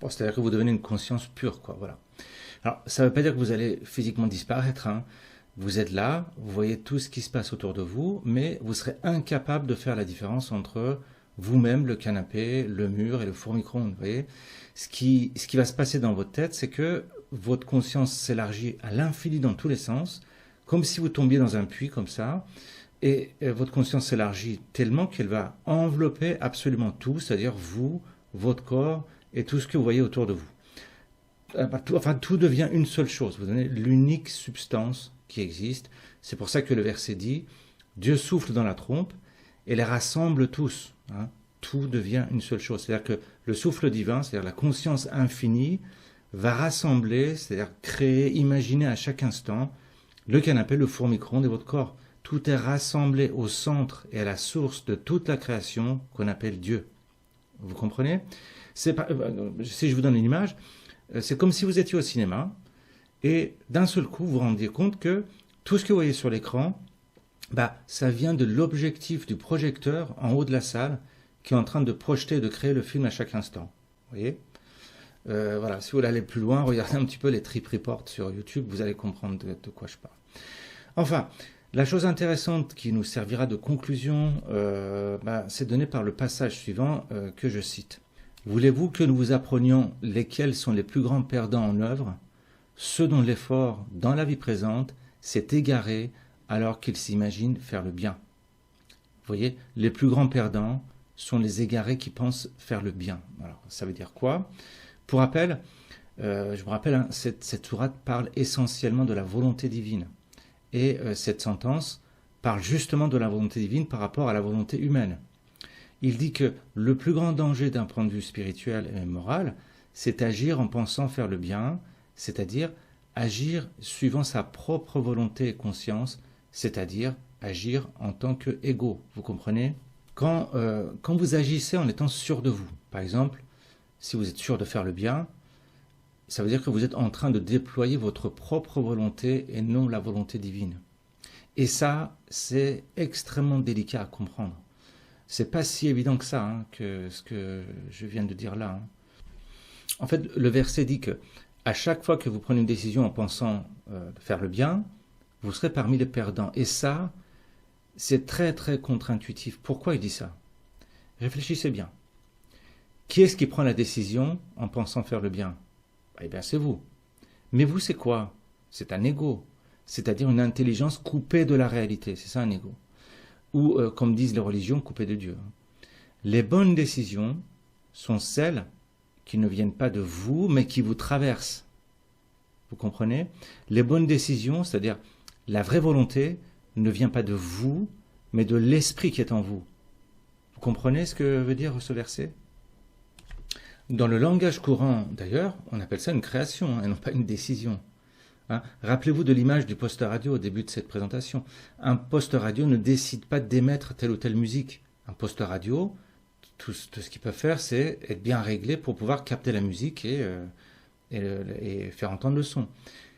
Bon, c'est-à-dire que vous devenez une conscience pure, quoi, voilà. Alors, ça ne veut pas dire que vous allez physiquement disparaître, hein. Vous êtes là, vous voyez tout ce qui se passe autour de vous, mais vous serez incapable de faire la différence entre vous-même, le canapé, le mur et le four micro-ondes. Vous voyez, ce qui va se passer dans votre tête, c'est que votre conscience s'élargit à l'infini dans tous les sens, comme si vous tombiez dans un puits comme ça, et votre conscience s'élargit tellement qu'elle va envelopper absolument tout, c'est-à-dire vous, votre corps et tout ce que vous voyez autour de vous. Tout devient une seule chose. Vous donnez l'unique substance qui existe. C'est pour ça que le verset dit Dieu souffle dans la trompe et les rassemble tous. Hein. Tout devient une seule chose. C'est-à-dire que le souffle divin, c'est-à-dire la conscience infinie, va rassembler, c'est-à-dire créer, imaginer à chaque instant le canapé, le four micro-ondes et votre corps. Tout est rassemblé au centre et à la source de toute la création qu'on appelle Dieu. Vous comprenez? Si je vous donne une image, c'est comme si vous étiez au cinéma et d'un seul coup vous vous rendiez compte que tout ce que vous voyez sur l'écran, ça vient de l'objectif du projecteur en haut de la salle qui est en train de projeter, de créer le film à chaque instant. Vous voyez? Voilà, si vous voulez aller plus loin, regardez un petit peu les trip reports sur YouTube, vous allez comprendre de quoi je parle. Enfin, la chose intéressante qui nous servira de conclusion, c'est donnée par le passage suivant que je cite. Voulez-vous que nous vous apprenions lesquels sont les plus grands perdants en œuvre, ceux dont l'effort dans la vie présente s'est égaré alors qu'ils s'imaginent faire le bien. Vous voyez, les plus grands perdants sont les égarés qui pensent faire le bien. Alors, ça veut dire quoi? Pour rappel, je vous rappelle, hein, cette sourate parle essentiellement de la volonté divine. Et cette sentence parle justement de la volonté divine par rapport à la volonté humaine. Il dit que le plus grand danger d'un point de vue spirituel et moral, c'est agir en pensant faire le bien, c'est-à-dire agir suivant sa propre volonté et conscience, c'est-à-dire agir en tant qu'égaux. Vous comprenez? Quand vous agissez en étant sûr de vous, par exemple, si vous êtes sûr de faire le bien, ça veut dire que vous êtes en train de déployer votre propre volonté et non la volonté divine. Et ça, c'est extrêmement délicat à comprendre. C'est pas si évident que ça, hein, que ce que je viens de dire là. Hein. En fait, le verset dit que à chaque fois que vous prenez une décision en pensant faire le bien, vous serez parmi les perdants. Et ça, c'est très très contre-intuitif. Pourquoi il dit ça? Réfléchissez bien. Qui est-ce qui prend la décision en pensant faire le bien? Eh bien, c'est vous. Mais vous, c'est quoi? C'est un ego. C'est-à-dire une intelligence coupée de la réalité. C'est ça un ego. Ou, comme disent les religions, coupée de Dieu. Les bonnes décisions sont celles qui ne viennent pas de vous, mais qui vous traversent. Vous comprenez? Les bonnes décisions, c'est-à-dire la vraie volonté, ne vient pas de vous, mais de l'esprit qui est en vous. Vous comprenez ce que veut dire ce verset? Dans le langage courant, d'ailleurs, on appelle ça une création, hein, et non pas une décision. Hein. Rappelez-vous de l'image du poste radio au début de cette présentation. Un poste radio ne décide pas d'émettre telle ou telle musique. Un poste radio, tout ce qu'il peut faire, c'est être bien réglé pour pouvoir capter la musique et faire entendre le son.